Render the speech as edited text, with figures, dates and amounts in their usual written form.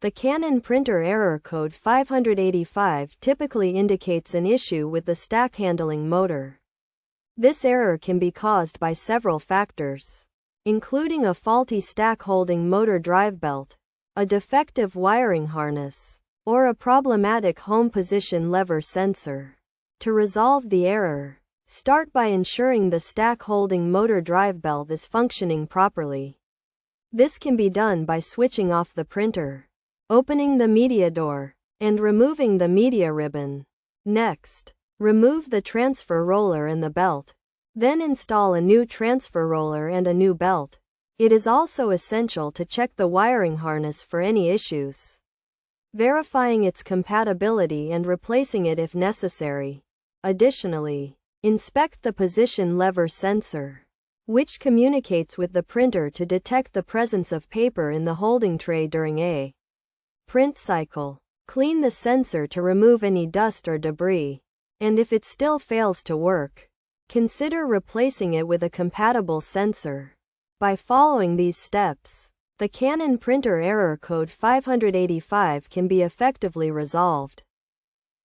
The Canon printer error code 585 typically indicates an issue with the stack handling motor. This error can be caused by several factors, including a faulty stack holding motor drive belt, a defective wiring harness, or a problematic home position lever sensor. To resolve the error, start by ensuring the stack holding motor drive belt is functioning properly. This can be done by switching off the printer, opening the media door, and removing the media ribbon. Next, remove the transfer roller and the belt. Then install a new transfer roller and a new belt. It is also essential to check the wiring harness for any issues, verifying its compatibility and replacing it if necessary. Additionally, inspect the position lever sensor, which communicates with the printer to detect the presence of paper in the holding tray during a print cycle. Clean the sensor to remove any dust or debris, and if it still fails to work, consider replacing it with a compatible sensor. By following these steps, the Canon printer error code 585 can be effectively resolved.